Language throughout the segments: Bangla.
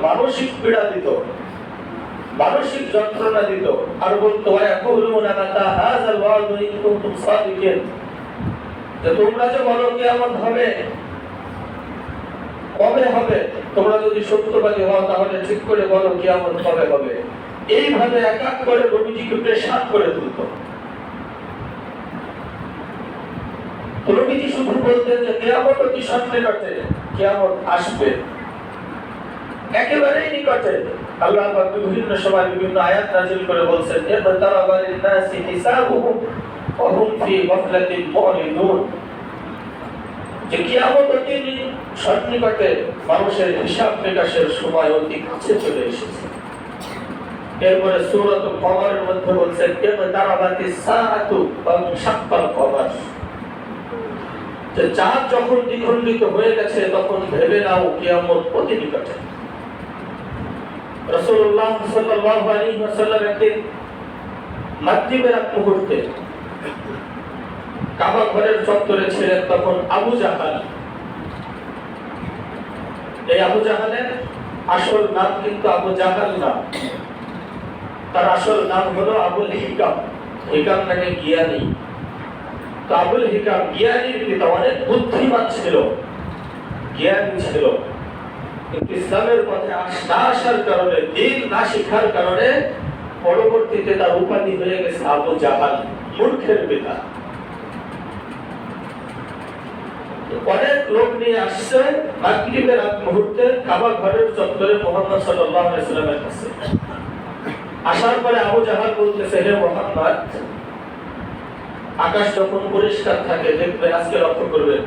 মানসিক পীড়া দিত, মানসিক যন্ত্রণা দিত, আর বলতো ইয়াকুলুনা মাতা হাযাল ওয়াদু ইন কুনতুম সাদিকিন, যে তোমরা যে বলো কিয়ামত হবে, কবে হবে, তোমরা যদি সত্যবাদী হও তাহলে ঠিক করে বলো কিয়ামত কবে হবে। এইভাবে এক এক করে নবীজিকে প্রেসার করে তুলত। নবীজি শুধু বলতেন যে কিয়ামত অতি সন্নিকটে, কিয়ামত আসবে একেবারেই নিকটে। আল্লাহ পাক বিভিন্ন সময় বিভিন্ন আয়াত নাযিল করে বলছেন ইকতারাবা লিন-নাসি হিসাবুহুম ওয়া হুম ফি গাফলাতিন মুরিদুন, যে কিয়ামত অতি সন্নিকটে, মানুষের হিসাব নিকাশের সময় অতি কাছে চলে এসেছে। এরপরে সূরাতুল কমরের মধ্যে বলছেন ইকতারাবাতিস সাআতু ওয়া ইনশাক্কাল কমর, যে চাঁদ যখন দ্বিখণ্ডিত হয়ে গেছে তখন ভেবে নাও কিয়ামত অতি নিকটে। রাসূলুল্লাহ সাল্লাল্লাহু আলাইহি ওয়াসাল্লাম একদিন মাগরিবের এক মুহূর্তে কাবা ঘরের চত্বরে ছিলেন, তখন আবু জাহাল, এই আবু জাহালের আসল নাম কিন্তু আবু জাহাল না, তার আসল নাম হলো আবুল হিকাম। হিকাম মানে জ্ঞানী। তো আবুল হিকাম জ্ঞানীর পিতা, অনেক বুদ্ধিমান ছিল, জ্ঞানী ছিল, কিন্তু ইসলামের পথে না আসার কারণে, দিন না শিখার কারণে পরবর্তীতে তার উপাধি হয়ে গেছে আবু জাহাল, মূর্খের পিতা। অনেক লোক নিয়ে আসছে মাগরিবের এক মুহূর্তে কাবা ঘরের চত্বরে মুহাম্মদ সাল্লাল্লাহু আলাইহি ওয়াসাল্লামের কাছে। আসার পরে আবু জাহাল বলতেছে, হে মুহাম্মদ, আকাশ যখন পরিষ্কার থাকে, দেখবেন আজকে লক্ষ্য করবেন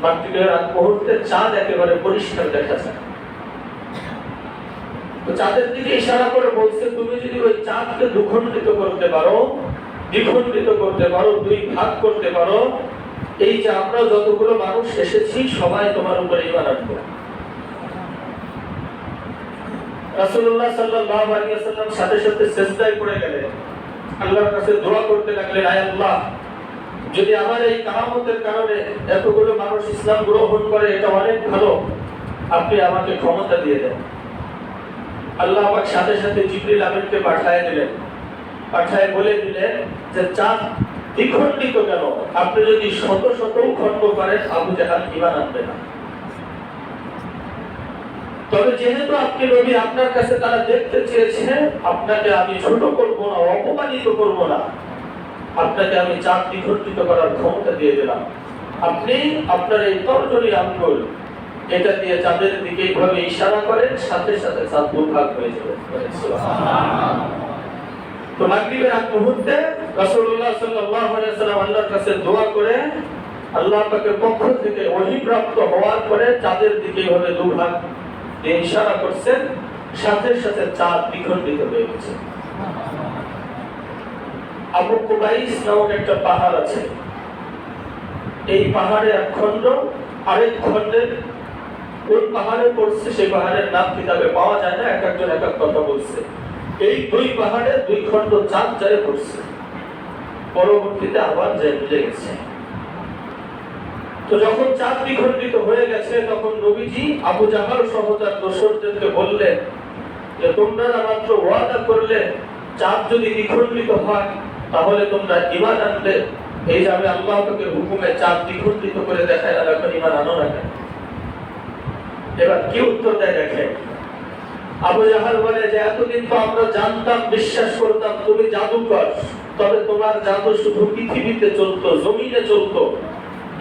মাগরিবের এক মুহূর্তে চাঁদ একেবারে পরিষ্কার দেখা যায়। তো চাঁদের দিকে ইশারা করে বলছে, তুমি যদি ওই চাঁদকে দুখণ্ডিত করতে পারো, দ্বিখণ্ডিত করতে পারো, দুই ভাগ করতে পারো, এই যে আমরা যতগুলো মানুষ এসেছি সবাই তোমার উপরে ঈমান আনবে। রাসূলুল্লাহ সাল্লাল্লাহু আলাইহি ওয়াসাল্লাম সাথে সাথে সিজদায় পড়ে গেলেন, আল্লাহর কাছে দোয়া করতে লাগলেন, আয় আল্লাহ, যদি আমার এই কারামতের কারণে এতগুলো মানুষ ইসলাম গ্রহণ করে, এটা অনেক ভালো, আপনি আমাকে ক্ষমতা দিয়ে দেন। আল্লাহ পাক সাথে সাথে জিবরিল আমিনকে পাঠিয়ে দিলেন, পাঠিয়ে বলে দিলেন যে চাঁদ দ্বিখণ্ডিত কেন, আপনি যদি শত শত খণ্ড করেন আবু জাহাল ঈমান আনবে না। তবে যেহেতু আপনি নবী, আপনার কাছে তারা দেখতে চেয়েছে, আপনাকে আমি ছোট করব না, অপমানিত করব না, আপনাকে আমি চাঁদ দ্বিখণ্ডিত করার ক্ষমতা দিয়ে দিলাম। আপনি আপনার এই তর্জনী আঙ্গুল এটা দিয়ে চাঁদের দিকে এইভাবে ইশারা করেন, সাথে সাথে চাঁদ দুভাগ হয়ে যাবে। তো মাগরিবের এক মুহূর্তে রাসূলুল্লাহ সাল্লাল্লাহু আলাইহি ওয়াসাল্লাম আল্লাহর কাছে দোয়া করে আল্লাহ পাকের পক্ষ থেকে ওহী প্রাপ্ত হওয়ার পরে চাঁদের দিকে এইভাবে দুভাগ দিয়ে ইশারা করছেন, সাথে সাথে চাঁদ দ্বিখণ্ডিত হয়ে গেছে। আবু কুবাইস নামক একটা পাহাড় আছে, এই পাহাড়ে এক খণ্ড, আরেক খণ্ডের কোন পাহাড়ে পড়ছে সেই পাহাড়ের নাম কিতাবে পাওয়া যায় না, এক একজন এক এক কথা বলছে। এই দুই পাহাড়ে দুই খণ্ড চাঁদ যায় পড়ছে, পরবর্তীতে আবার যায় মিলে গেছে। তো যখন চাঁদ দ্বিখণ্ডিত হয়ে গেছে, তখন নবীজি আবু জাহাল সহ তার দোসরদেরকে বললেন যে তোমরা মাত্র ওয়াদা করলে চাঁদ যদি দ্বিখণ্ডিত হয় তাহলে তোমরা ঈমান আনলে, এই যে আমি আল্লাহ পাকের হুকুমে চাঁদ দ্বিখণ্ডিত করে দেখাই, আর এখন ঈমান আনো না কেন? এবার কি উত্তর দেয় দেখেন। আবু জাহাল বলে যে এতদিন তো আমরা জানতাম, বিশ্বাস করতাম তুমি জাদুকর, তবে তোমার জাদু শুধু পৃথিবীতে চলতো, জমিনে চলতো।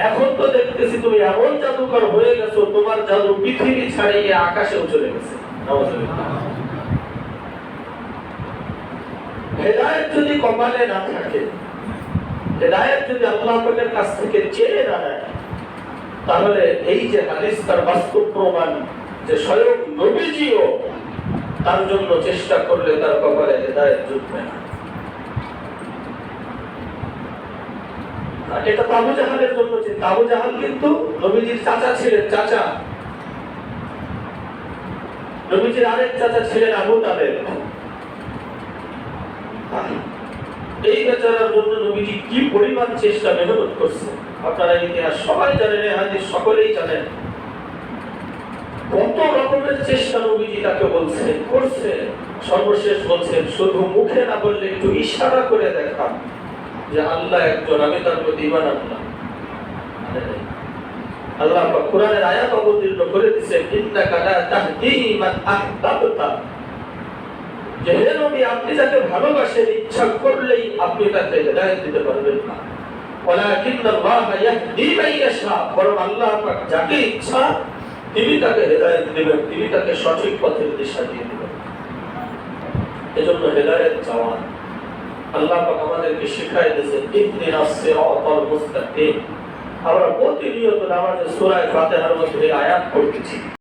এখন তো দেখতেছি তুমি এমন জাদুকর হয়ে গেছো, তোমার জাদু পৃথিবী ছাড়িয়ে আকাশেও চলে গেছে। হেদায়েত যদি কপালে না থাকে, হেদায়েত যদি আল্লাহ পাকের কাছ থেকে চেয়ে না নেয়, তাহলে এই যে হাদিস তার বাস্তব প্রমাণ যে স্বয়ং নবীজিও তার জন্য চেষ্টা করলে তার কপালে হেদায়েত জুটবে না। এটা তো আবু জাহালের জন্য চিন্তা। আবু জাহাল কিন্তু নবীজির চাচা ছিলেন, চাচা। নবীজির আরেক চাচা ছিলেন আবু তালেব। এই বেচারার জন্য নবীজি কি পরিমাণ চেষ্টা মেহনত করছে আপনারা ইতিহাস সবাই জানেন, হাদিস সকলেই জানেন। কত রকমের চেষ্টা নবীজি তাকে বলছে, করছে, সর্বশেষ বলছেন শুধু মুখে না বললে একটু ইশারা করে দেখান যে আল্লাহ একজন, আমি তার প্রতি ঈমান আনলাম। আল্লাহ পাক কোরআনের আয়াত অবতীর্ণ করে দিয়েছেন, ইন্নাকা লা তাহদি মান আহবাবতা, যে হে নবী আপনি যাকে ভালোবাসেন ইচ্ছা করলেই আপনি তাকে হেদায়েত দিতে পারবেন না, ওয়ালাকিন্নাল্লাহ ইয়াহদি মান ইয়াশা, বরং আল্লাহ পাক যাকে ইচ্ছা তিনি তাকে হেদায়েত দিবেন, তিনি তাকে সঠিক পথের দিশা দিয়ে দিবেন। এজন্য হেদায়েত চাওয়া আল্লাহ পাক আমাদেরকে শিখায় দিয়েছেন, ইহদিনাস সিরাতাল মুস্তাকিম। আমরা প্রতিনিয়ত নামাজে সূরা ফাতিহার মধ্যে আয়াত পড়তেছি।